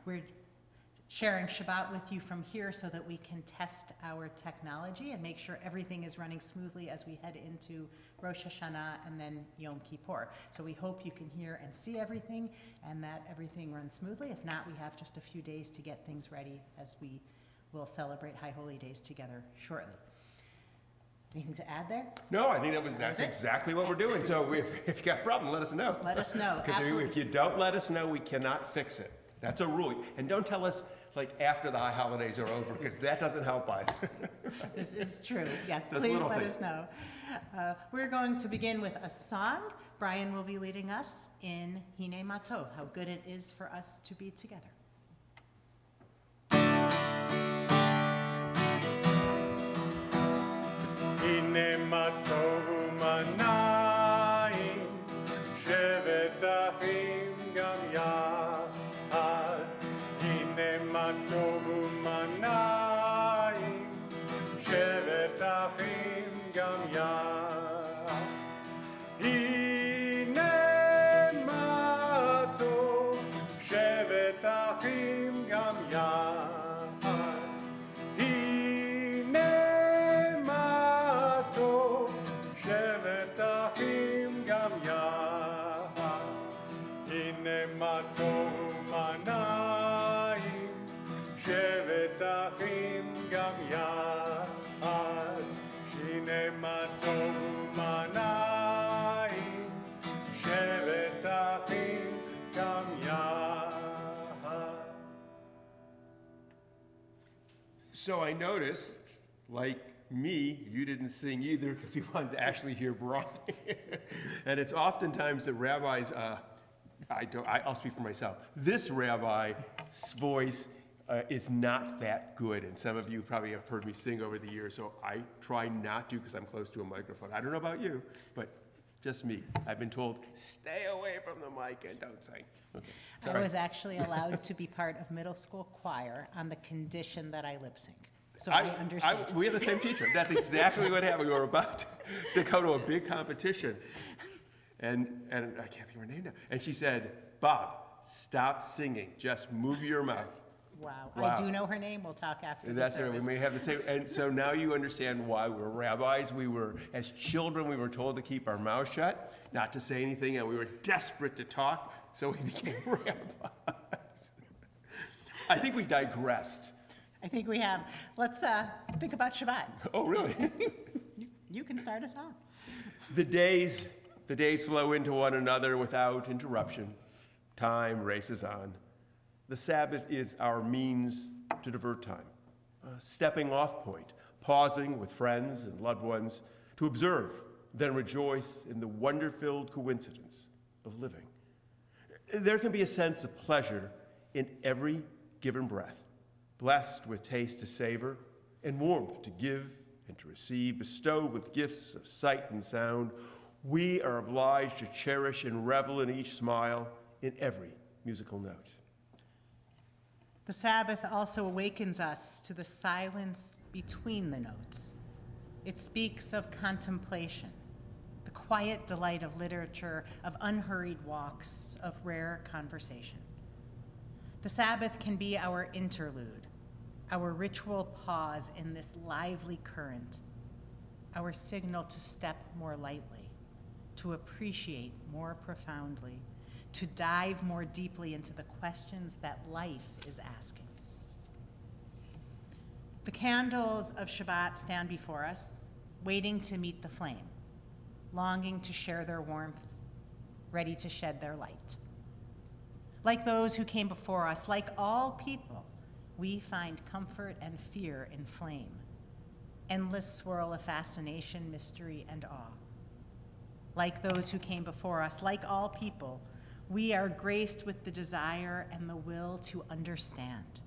We're sharing Shabbat with you from here so that we can test our technology and make sure everything is running smoothly as we head into Rosh Hashanah and then Yom Kippur. So we hope you can hear and see everything and that everything runs smoothly. If not, we have just a few days to get things ready as we will celebrate High Holy Days together shortly. Anything to add there? No, I think that's exactly what we're doing. So if you've got a problem, let us know. Let us know. Because if you don't let us know, we cannot fix it. That's a rule. And don't tell us like after the high holidays are over, because that doesn't help either. This is true. Yes, please let us know. We're going to begin with a song. Brian will be leading us in Hine Matov, how good it is for us to be together. Hine matov u'manayim, shevet achim gam yachad. Hine matov u'manayim, shevet achim gam yachad. Hine matov, shevet achim gam yachad. So I noticed, like me, you didn't sing either because you wanted to actually hear Brian. And it's oftentimes that rabbis, I'll speak for myself. This rabbi's voice is not that good. And some of you probably have heard me sing over the years, so I try not to because I'm close to a microphone. I don't know about you, but just me. I've been told, stay away from the mic and don't sing. Okay. I was actually allowed to be part of middle school choir on the condition that I lip sync. So I understand. We have the same teacher. That's exactly what happened. We were about to go to a big competition. And I can't think of her name now. And she said, Bob, stop singing. Just move your mouth. Wow. I do know her name. We'll talk after That's the service. right. We may have the same. And so now you understand why we're rabbis. As children, we were told to keep our mouth shut, not to say anything, and we were desperate to talk, so we became rabbis. I think we digressed. I think we have. Let's think about Shabbat. Oh, really? You can start us off. The days flow into one another without interruption. Time races on. The Sabbath is our means to divert time, a stepping off point, pausing with friends and loved ones to observe, then rejoice in the wonder-filled coincidence of living. There can be a sense of pleasure in every given breath, blessed with taste to savor and warmth to give and to receive, bestowed with gifts of sight and sound. We are obliged to cherish and revel in each smile, in every musical note. The Sabbath also awakens us to the silence between the notes. It speaks of contemplation, the quiet delight of literature, of unhurried walks, of rare conversation. The Sabbath can be our interlude, our ritual pause in this lively current, our signal to step more lightly, to appreciate more profoundly, to dive more deeply into the questions that life is asking. The candles of Shabbat stand before us, waiting to meet the flame, longing to share their warmth, ready to shed their light. Like those who came before us, like all people, we find comfort and fear in flame, endless swirl of fascination, mystery, and awe. Like those who came before us, like all people, we are graced with the desire and the will to understand.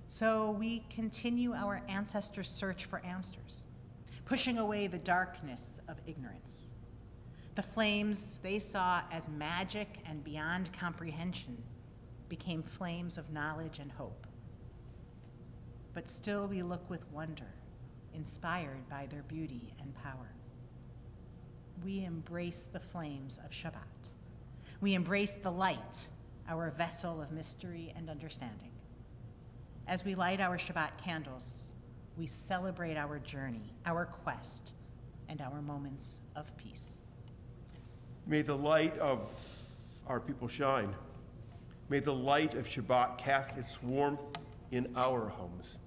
So we continue our ancestors' search for answers, pushing away the darkness of ignorance. The flames they saw as magic and beyond comprehension became flames of knowledge and hope. But still we look with wonder, inspired by their beauty and power. We embrace the flames of Shabbat. We embrace the light, our vessel of mystery and understanding. As we light our Shabbat candles, we celebrate our journey, our quest, and our moments of peace. May the light of our people shine. May the light of Shabbat cast its warmth in our homes.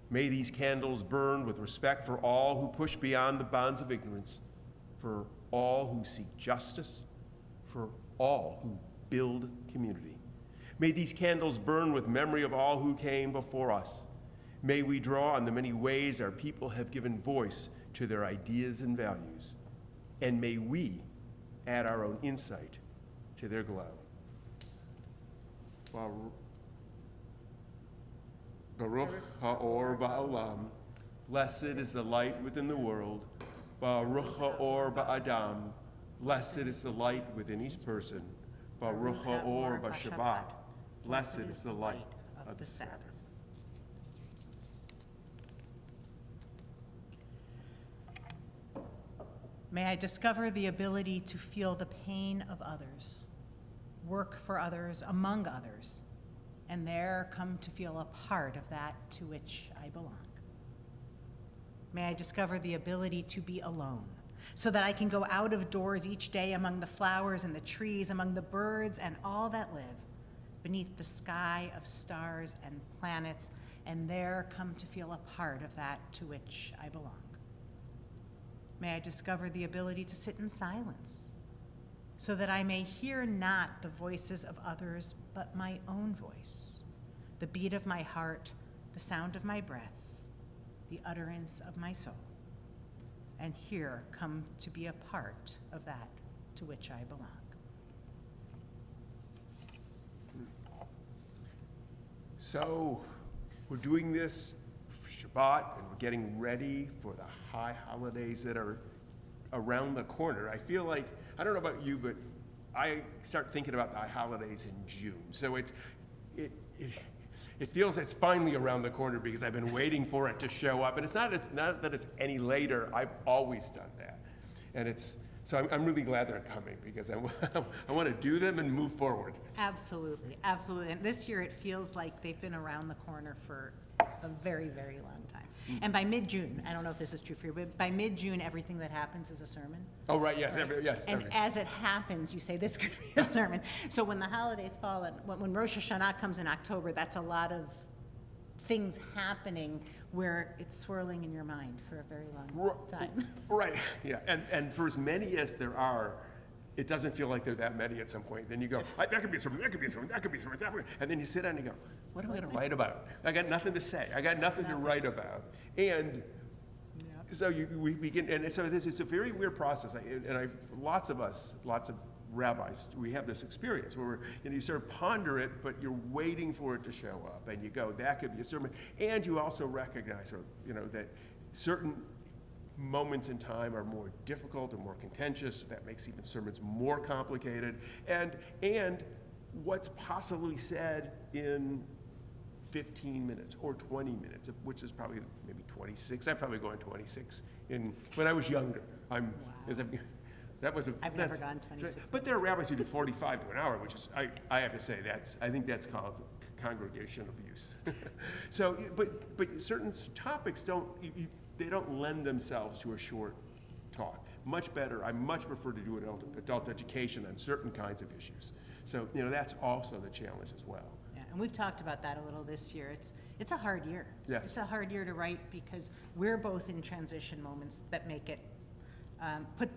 May these candles burn with respect for all who push beyond the bonds of ignorance, for all who seek justice, for all who build community. May these candles burn with memory of all who came before us. May we draw on the many ways our people have given voice to their ideas and values. And may we add our own insight to their glow. Baruch ha'or ba'olam. Blessed is the light within the world. Baruch ha'or ba'adam. Blessed is the light within each person. Baruch ha'or ba'shabbat. Blessed is the light of the Sabbath. May I discover the ability to feel the pain of others, work for others, among others, and there come to feel a part of that to which I belong. May I discover the ability to be alone, so that I can go out of doors each day among the flowers and the trees, among the birds and all that live, beneath the sky of stars and planets, and there come to feel a part of that to which I belong. May I discover the ability to sit in silence, so that I may hear not the voices of others, but my own voice, the beat of my heart, the sound of my breath, the utterance of my soul, and here come to be a part of that to which I belong. So, we're doing this for Shabbat, and we're getting ready for the high holidays that are around the corner. I feel like, I don't know about you, but I start thinking about the high holidays in June. So it feels it's finally around the corner because I've been waiting for it to show up. And it's not that it's any later. I've always done that. And so I'm really glad they're coming because I want to do them and move forward. Absolutely, absolutely. And this year it feels like they've been around the corner for a very, very long time. And by mid-June, I don't know if this is true for you, but by mid-June, everything that happens is a sermon. Oh, right, yes, Right? And as it happens, you say, this could be a sermon. So when the holidays fall, and when Rosh Hashanah comes in October, that's a lot of things happening where it's swirling in your mind for a very long time. Right, yeah, and for as many as there are, it doesn't feel like there are that many at some point. Then you go, that could be a sermon, that could be a sermon, that could be a sermon, and then you sit down and you go, what am I going to write about? I got nothing to say. I got nothing to write about. And so we begin, and so it's a very weird process. Lots of rabbis, we have this experience where you sort of ponder it, but you're waiting for it to show up, and you go, that could be a sermon. And you also recognize, that certain moments in time are more difficult and more contentious. That makes even sermons more complicated. And what's possibly said in 15 minutes or 20 minutes, which is probably maybe 26. I'm probably going 26 when I was younger. Wow. I've never gone 26. But there are rabbis who do 45 to an hour, which is, I have to say, I think that's called congregation abuse. So, but certain topics they don't lend themselves to a short talk. Much better, I much prefer to do an adult education on certain kinds of issues. So, that's also the challenge as well. Yeah, and we've talked about that a little this year. It's a hard year. Yes. It's a hard year to write because we're both in transition moments that make it put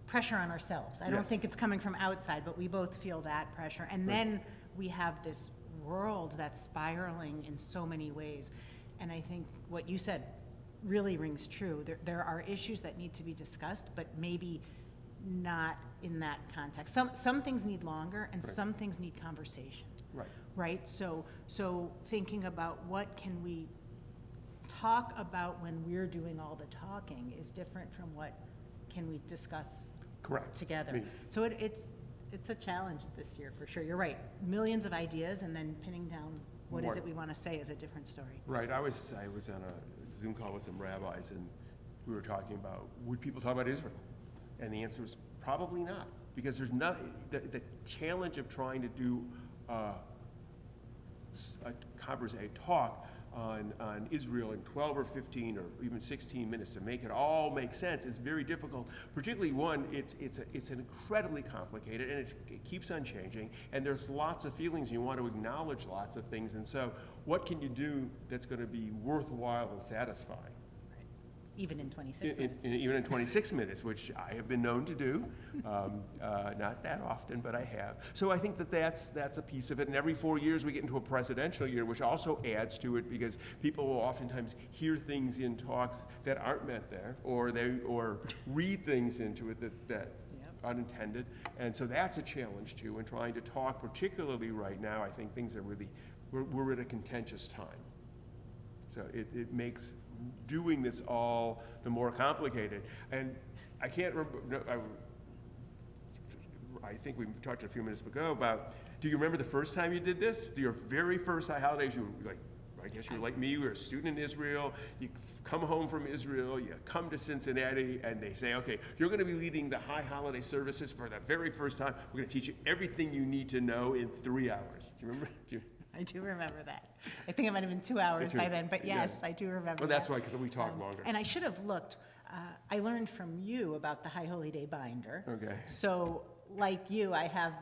pressure on ourselves. I don't Yes. think it's coming from outside, but we both feel that pressure. And then we have this world that's spiraling in so many ways. And I think what you said really rings true. There are issues that need to be discussed, but maybe not in that context. Some things need longer, and some things need conversation. Right. Right? So thinking about what can we talk about when we're doing all the talking is different from what can we discuss Correct. together. So it's a challenge this year for sure. You're right. Millions of ideas, and then pinning down what is it we want to say is a different story. Right. I was on a Zoom call with some rabbis, and we were talking about, would people talk about Israel? And the answer was probably not. because there's nothing, the challenge of trying to do a talk on Israel in 12 or 15 or even 16 minutes to make it all make sense is very difficult. Particularly one, it's incredibly complicated, and it keeps on changing, and there's lots of feelings, and you want to acknowledge lots of things, and so what can you do that's going to be worthwhile and satisfying? Even in 26 minutes. Even in 26 minutes, which I have been known to do, not that often, but I have. So I think that's a piece of it. And every 4 years we get into a presidential year, which also adds to it, because people will oftentimes hear things in talks that aren't meant there, or read things into it that unintended. And so that's a challenge too. In trying to talk, particularly right now, I think things are really we're at a contentious time. So it makes doing this all the more complicated. And I can't remember, I think we talked a few minutes ago about, do you remember the first time you did this? Your very first high holidays, you were like, I guess you were like me, you were a student in Israel, you come home from Israel, you come to Cincinnati, and they say, okay, you're gonna be leading the high holiday services for the very first time. We're gonna teach you everything you need to know in 3 hours. Do you remember? I do remember that. I think it might have been 2 hours by then, but yes, I do remember that. Well, that's why, because we talked longer. And I should have looked. I learned from you about the High Holy Day binder. Okay. So, like you, I have,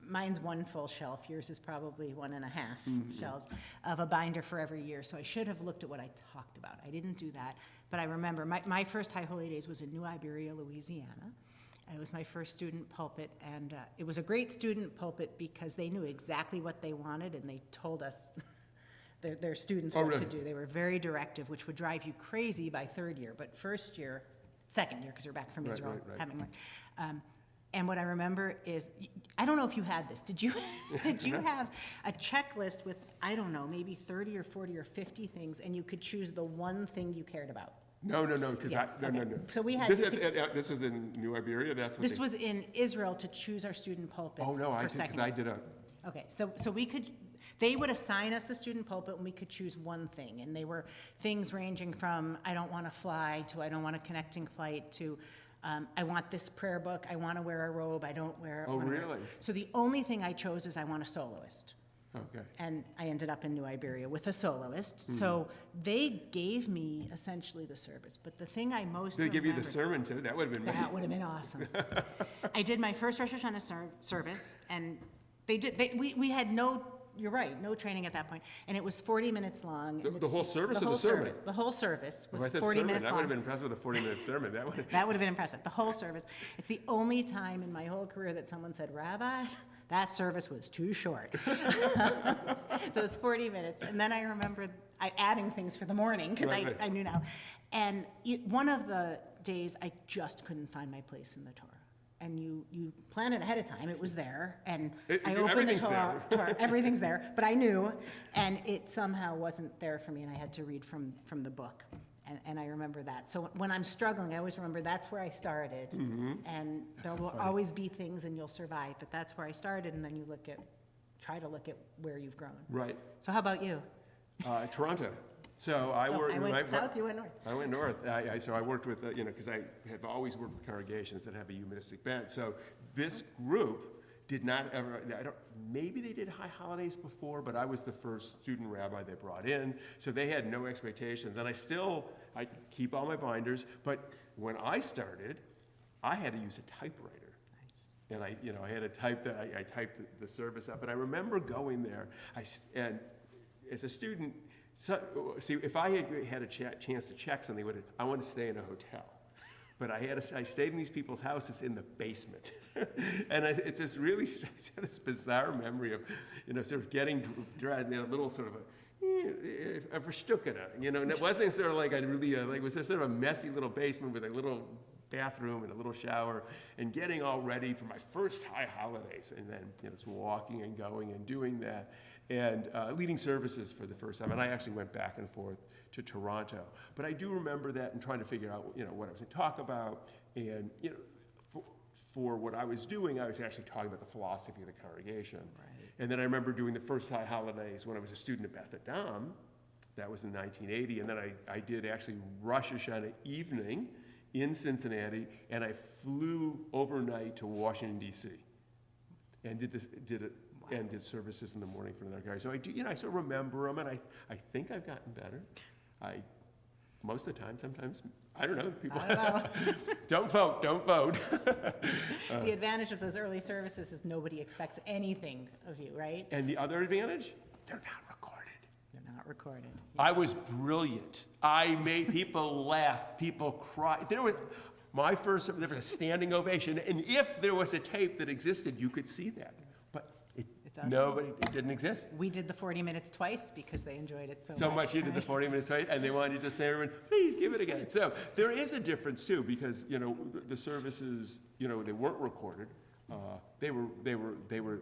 mine's one full shelf. Yours is probably 1.5 shelves of a binder for every year. So I should have looked at what I talked about. I didn't do that. But I remember my first High Holy Days was in New Iberia, Louisiana. It was my first student pulpit, and it was a great student pulpit because they knew exactly what they wanted, and they told us their students what to do. They were very directive, which would drive you crazy by third year, but second year, because you're back from Israel, having learned. And what I remember is, I don't know if you had this. Did you have a checklist with, I don't know, maybe 30 or 40 or 50 things, and you could choose the one thing you cared about? No, because Yes, no. So we had. This was in New Iberia. That's what. This was in Israel to choose our student pulpits. Oh no, for second. because I did a. Okay, so we could. They would assign us the student pulpit, and we could choose one thing, and they were things ranging from I don't want to fly to I don't want a connecting flight to. I want this prayer book. I want to wear a robe. I don't wear. Oh, really? So the only thing I chose is I want a soloist. Okay. And I ended up in New Iberia with a soloist. So they gave me essentially the service. But the thing I most Did they give you the remembered- sermon too? That would have been. That would have been awesome. I did my first Rosh Hashanah service, and we had no. You're right, no training at that point, and it was 40 minutes long. The whole service or the sermon? The whole service was If I said 40 sermon, minutes I long. would have been impressed with a 40-minute sermon. That would. That would have been impressive. The whole service. It's the only time in my whole career that someone said, "Rabbi, that service was too short." So it was 40 minutes, and then I remembered adding things for the morning because Right. I knew now. And one of the days I just couldn't find my place in the Torah. And you plan it ahead of time. It was there, and I opened the Torah. Everything's there, but I knew, and it somehow wasn't there for me, and I had to read from the book, and I remember that. So when I'm struggling, I always remember that's where I started, and there will always be things, and you'll survive. But that's where I started, and then you try to look at where you've grown. Right. So how about you? Toronto. So I worked. I went south. You went north. I went north. So I worked with, because I have always worked with congregations that have a humanistic bent. So this group did not ever. Maybe they did high holidays before, but I was the first student rabbi they brought in. So they had no expectations, and I keep all my binders. But when I started, I had to use a typewriter. And I had to type I typed the service up. And I remember going there. And as a student. So, see, if I had a chance to check something, I wanted to stay in a hotel. But I stayed in these people's houses in the basement. And it's this really this bizarre memory of, sort of getting dressed in a little sort of a verstuckana, and it wasn't sort of like it was sort of a messy little basement with a little bathroom and a little shower, and getting all ready for my first high holidays, and then just walking and going and doing that, and leading services for the first time. And I actually went back and forth to Toronto, but I do remember that and trying to figure out what I was going to talk about, and for what I was doing, I was actually talking about the philosophy of the congregation. Right. And then I remember doing the first high holidays when I was a student at Beth Adam. That was in 1980, and then I did actually Rosh Hashanah evening in Cincinnati, and I flew overnight to Washington, D.C. and did services in the morning for another guy. So I do, I sort of remember them, and I think I've gotten better. Most of the time, sometimes, I don't know, people don't vote. The advantage of those early services is nobody expects anything of you, right? And the other advantage, they're not recorded. They're not recorded. I was brilliant. I made people laugh, people cry. There was a standing ovation, and if there was a tape that existed, you could see that. But it didn't exist. We did the 40 minutes twice because they enjoyed it so much. So much you did the 40 minutes, right? And they wanted you to say, everyone, please give it again. So there is a difference too, because the services, they weren't recorded. They were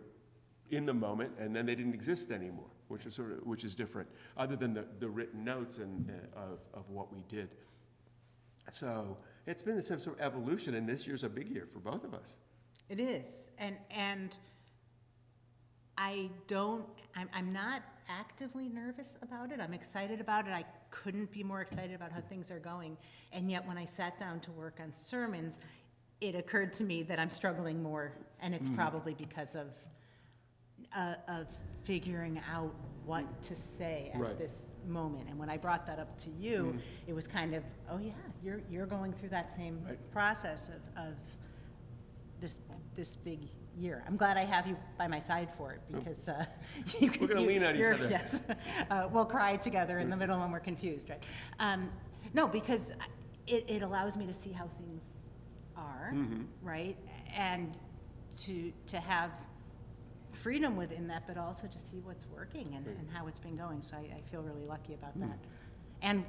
in the moment, and then they didn't exist anymore, which is different, other than the written notes of what we did. So it's been this sort of evolution, and this year's a big year for both of us. It is, and I'm not actively nervous about it. I'm excited about it. I couldn't be more excited about how things are going. And yet when I sat down to work on sermons, it occurred to me that I'm struggling more, and it's probably because of figuring out what to say at this moment. And when I brought that up to you, it was kind of, oh yeah, you're going through that same process of this big year. I'm glad I have you by my side for it, because we're going to lean on each other. Yes, we'll cry together in the middle when we're confused, right? No, because it allows me to see how things are, right? And to have freedom within that, but also to see what's working and how it's been going. So I feel really lucky about that. And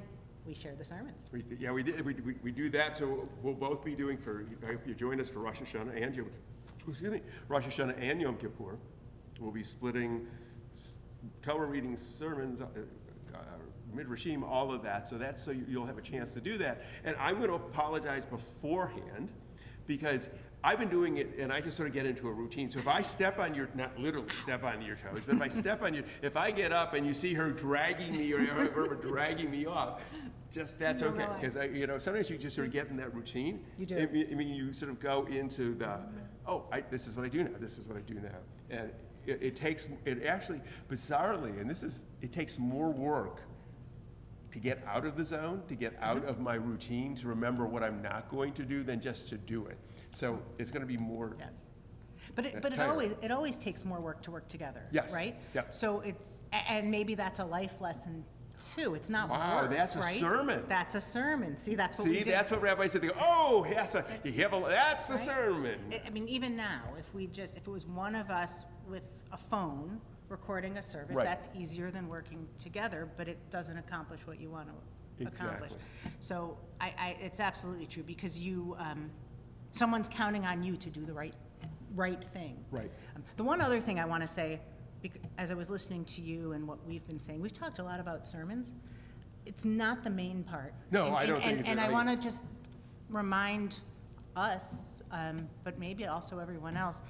we share the sermons. We do that. So we'll both be doing I hope you join us for Rosh Hashanah and Rosh Hashanah and Yom Kippur. We'll be splitting Torah readings, sermons, Midrashim, all of that. So you'll have a chance to do that. And I'm going to apologize beforehand, because I've been doing it, and I just sort of get into a routine. So if I step on not literally step on your toes, but if I get up and you see her dragging me or dragging me off, that's okay. Because sometimes you just sort of get in that routine. You do. I mean, you sort of go into this is what I do now. This is what I do now, and it actually bizarrely, and it takes more work to get out of the zone, to get out of my routine, to remember what I'm not going to do, than just to do it. So it's going to be more. Yes. But it always takes more work to work together. Yes. Right? Yeah. So and maybe that's a life lesson too. It's not wow, worse, that's a right? sermon. That's a sermon. See, that's what we do. That's what rabbis said. They go, oh, that's a Right? sermon. I mean, even now, if it was one of us with a phone recording a service, that's easier than working together, but it doesn't accomplish what you want to accomplish. Exactly. So it's absolutely true, because someone's counting on you to do the right thing. Right. The one other thing I want to say, as I was listening to you and what we've been saying, we've talked a lot about sermons. It's not the main part. No, I don't think it's. And I want to just remind us, but maybe also everyone else,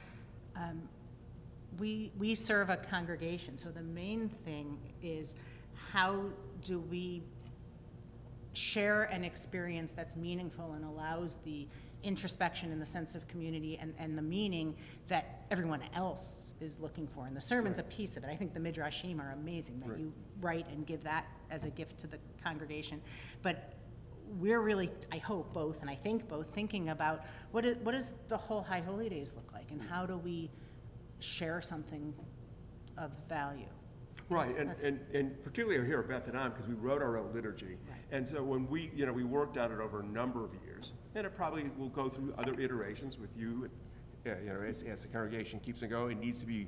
we serve a congregation. So the main thing is, how do we share an experience that's meaningful and allows the introspection and the sense of community and the meaning that everyone else is looking for. And the sermon's a piece of it. I think the Midrashim are amazing, that you write and give that as a gift to the congregation. But we're really, I hope both, and I think both, thinking about what does the whole High Holy Days look like, and how do we share something of value? Right, and particularly here at Beth and Am, because we wrote our own liturgy. Right. And so when we worked on it over a number of years, and it probably will go through other iterations with you, as the congregation keeps on going, it needs to be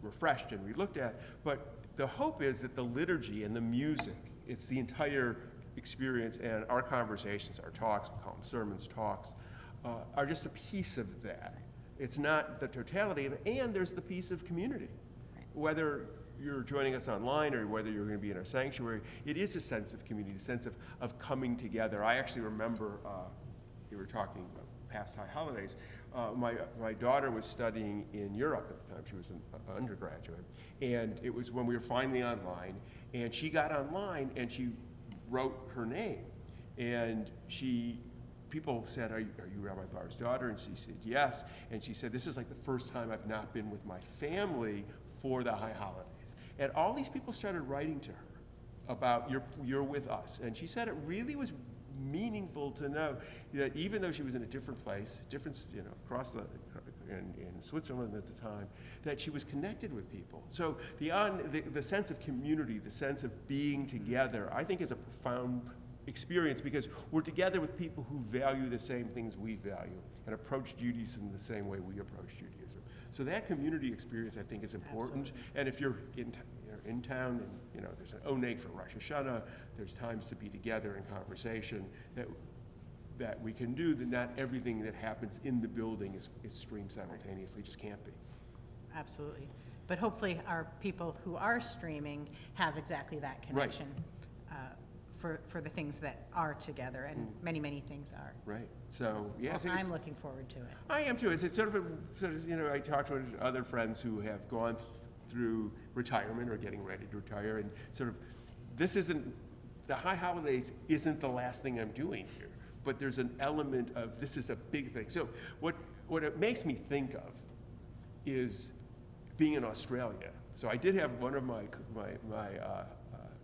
refreshed and re-looked at. But the hope is that the liturgy and the music, it's the entire experience, and our conversations, our talks, we call them sermons, talks, are just a piece of that. It's not the totality of it, and there's the piece of community. Right. Whether you're joining us online or whether you're going to be in our sanctuary, it is a sense of community, a sense of coming together. I actually remember, you were talking about past high holidays, my daughter was studying in Europe at the time. She was an undergraduate, and it was when we were finally online, and she got online and she wrote her name, and she people said, are you Rabbi Barr's daughter? And she said, yes. And she said, this is like the first time I've not been with my family for the high holidays. And all these people started writing to her about, you're with us. And she said it really was meaningful to know that even though she was in a different place, across in Switzerland at the time, that she was connected with people. So the sense of community, the sense of being together, I think is a profound experience because we're together with people who value the same things we value and approach Judaism the same way we approach Judaism. So that community experience, I think, is important. Absolutely. And if you're in town, and there's an oneg for Rosh Hashanah, there's times to be together in conversation that we can do, that not everything that happens in the building is streamed simultaneously, just can't be. Absolutely. But hopefully our people who are streaming have exactly that connection. Right. For the things that are together, and many, many things are. Right. So, yeah. Well, I'm looking forward to it. I am too. It's sort of I talked to other friends who have gone through retirement or getting ready to retire, and sort of, the high holidays isn't the last thing I'm doing here, but there's an element of this is a big thing. So what it makes me think of is being in Australia. So I did have one of my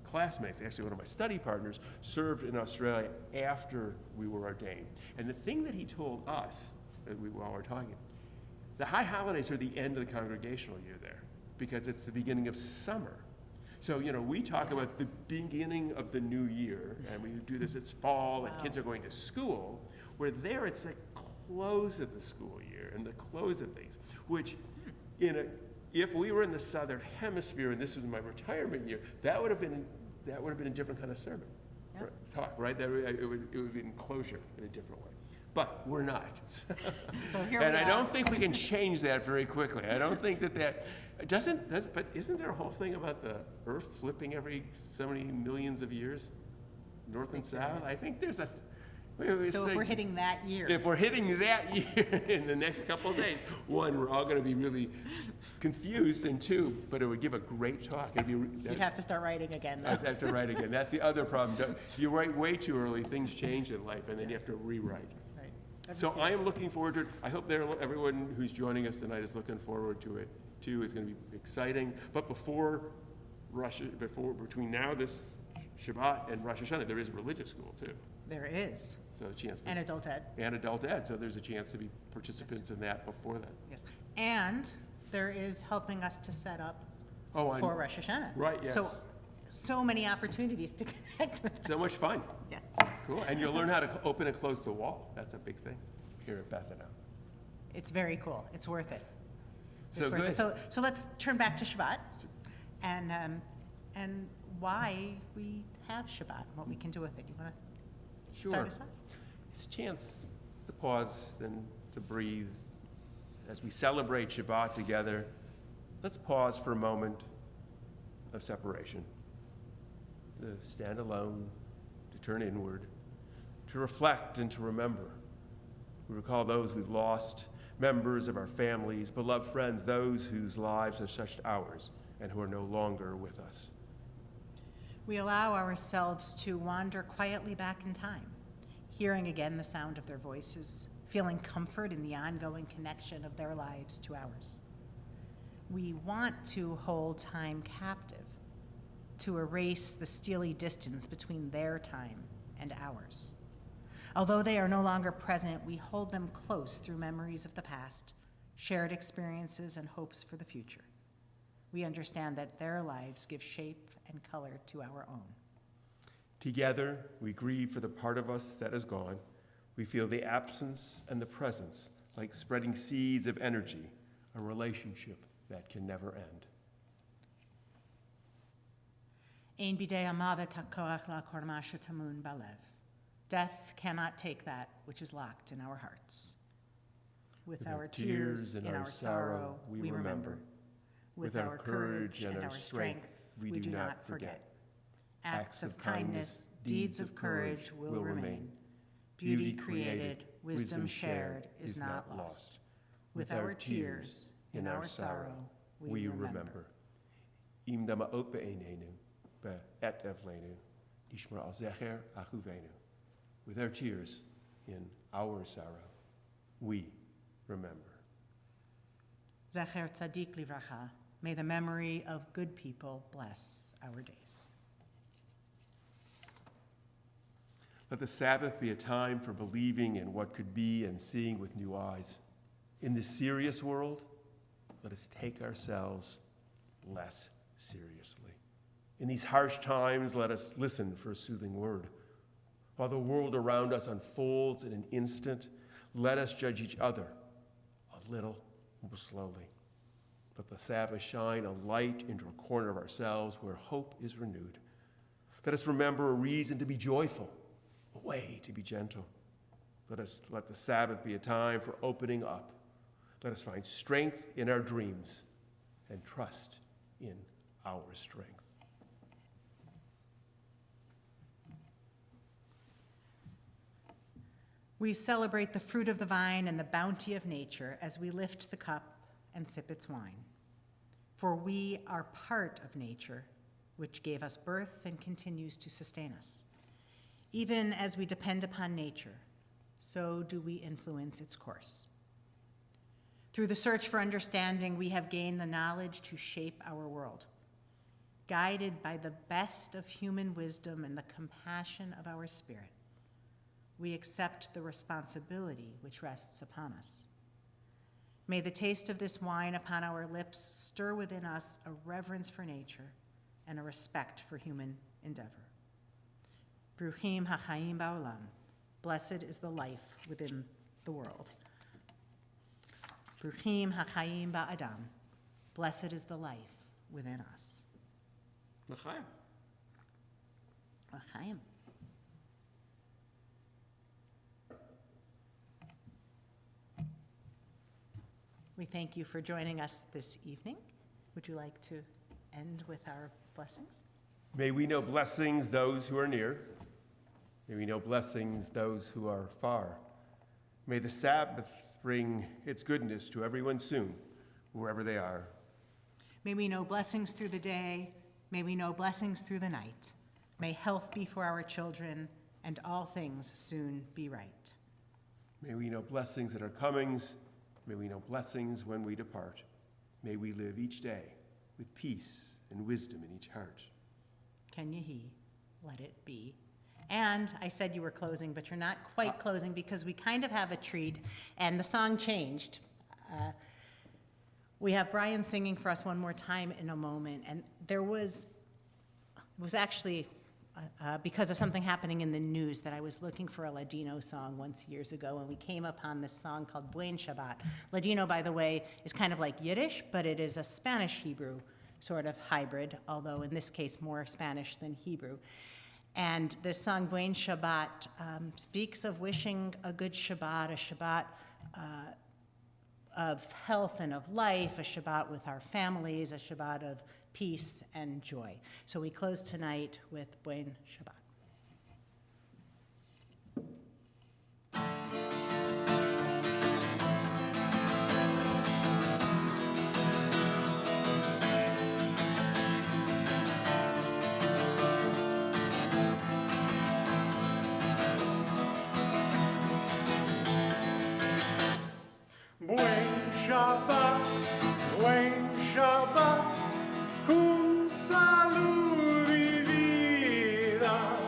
classmates, actually one of my study partners, served in Australia after we were ordained. And the thing that he told us, while we're talking, the high holidays are the end of the congregational year there, because it's the beginning of summer. So, we talk about the beginning of the new year, and we do this, it's fall, and kids are going to school, where there it's the close of the school year and the close of things, which if we were in the southern hemisphere and this was my retirement year, that would have been a different kind of sermon, talk, right? It would be in closure in a different way. But we're not. So here and we I are. don't think we can change that very quickly. I don't think that but isn't there a whole thing about the earth flipping every so many millions of years, north and south? I think there's a. So if we're hitting that year. If we're hitting that year in the next couple of days, one, we're all going to be really confused, and two, but it would give a great talk. You'd have to start writing again, though. I'd have to write again. That's the other problem. You write way too early, things change in life, and then you have to rewrite. Right. So I am looking forward to it. I hope everyone who's joining us tonight is looking forward to it, too. It's going to be exciting. But between now, this Shabbat, and Rosh Hashanah, there is religious school, too. There is. So a chance. And adult ed. And adult ed, so there's a chance to be participants in that before that. Yes. And there is helping us to set up for Rosh Hashanah. Right, yes. So many opportunities to connect with us. So much fun. Yes. Cool. And you'll learn how to open and close the wall. That's a big thing here at Bethany. It's very cool. It's worth it. So good. So let's turn back to Shabbat and why we have Shabbat, what we can do with it. You want to start us off? It's a chance to pause and to breathe. As we celebrate Shabbat together, let's pause for a moment of separation, to stand alone, to turn inward, to reflect and to remember. We recall those we've lost, members of our families, beloved friends, those whose lives have touched ours and who are no longer with us. We allow ourselves to wander quietly back in time, hearing again the sound of their voices, feeling comfort in the ongoing connection of their lives to ours. We want to hold time captive, to erase the steely distance between their time and ours. Although they are no longer present, we hold them close through memories of the past, shared experiences, and hopes for the future. We understand that their lives give shape and color to our own. Together, we grieve for the part of us that is gone. We feel the absence and the presence, like spreading seeds of energy, a relationship that can never end. Ein bidei hamavet hakoach la'kor ma shetamun balev. Death cannot take that which is locked in our hearts. With our tears and our sorrow, we remember. With our courage and our strength, we do not forget. Acts of kindness, deeds of courage will remain. Beauty created, wisdom shared is not lost. With our tears, in our sorrow, we remember. Im dama'ot be'einenu, be'et evlenu, nishmar al zecher achuvenu. With our tears, in our sorrow, we remember. Zecher Tzadik Livracha, may the memory of good people bless our days. Let the Sabbath be a time for believing in what could be and seeing with new eyes. In this serious world, let us take ourselves less seriously. In these harsh times, let us listen for a soothing word. While the world around us unfolds in an instant, let us judge each other a little more slowly. Let the Sabbath shine a light into a corner of ourselves where hope is renewed. Let us remember a reason to be joyful, a way to be gentle. Let the Sabbath be a time for opening up. Let us find strength in our dreams and trust in our strength. We celebrate the fruit of the vine and the bounty of nature as we lift the cup and sip its wine. For we are part of nature, which gave us birth and continues to sustain us. Even as we depend upon nature, so do we influence its course. Through the search for understanding, we have gained the knowledge to shape our world. Guided by the best of human wisdom and the compassion of our spirit, we accept the responsibility which rests upon us. May the taste of this wine upon our lips stir within us a reverence for nature and a respect for human endeavor. Bruchim hachaim ba'olam, blessed is the life within the world. Bruchim hachaim ba'adam, blessed is the life within us. L'chaim. L'chaim. We thank you for joining us this evening. Would you like to end with our blessings? May we know blessings those who are near. May we know blessings those who are far. May the Sabbath bring its goodness to everyone soon, wherever they are. May we know blessings through the day. May we know blessings through the night. May health be for our children, and all things soon be right. May we know blessings that are comings. May we know blessings when we depart. May we live each day with peace and wisdom in each heart. Ken Yehi, let it be. And I said you were closing, but you're not quite closing because we kind of have a treat, and the song changed. We have Brian singing for us one more time in a moment, and it was actually because of something happening in the news that I was looking for a Ladino song once years ago, and we came upon this song called Buen Shabbat. Ladino, by the way, is kind of like Yiddish, but it is a Spanish-Hebrew sort of hybrid, although in this case more Spanish than Hebrew. And this song, Buen Shabbat, speaks of wishing a good Shabbat, a Shabbat of health and of life, a Shabbat with our families, a Shabbat of peace and joy. So we close tonight with Buen Shabbat. Buen Shabbat, cum salud y vida.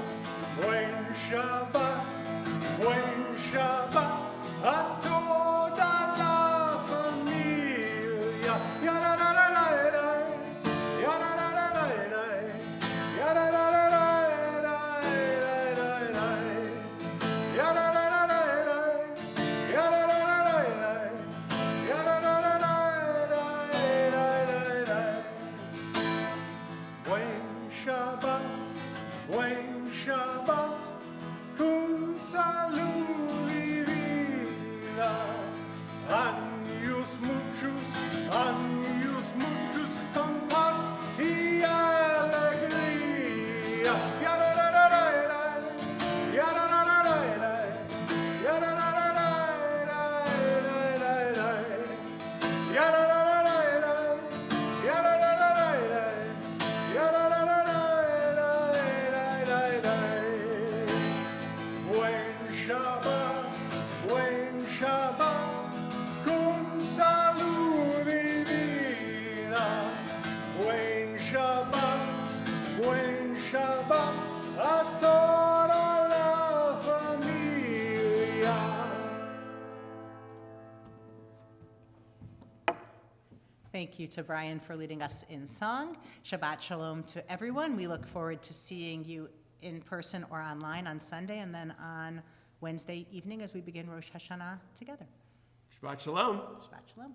Thank you to Brian for leading us in song. Shabbat Shalom to everyone. We look forward to seeing you in person or online on Sunday and then on Wednesday evening as we begin Rosh Hashanah together. Shabbat Shalom. Shabbat Shalom.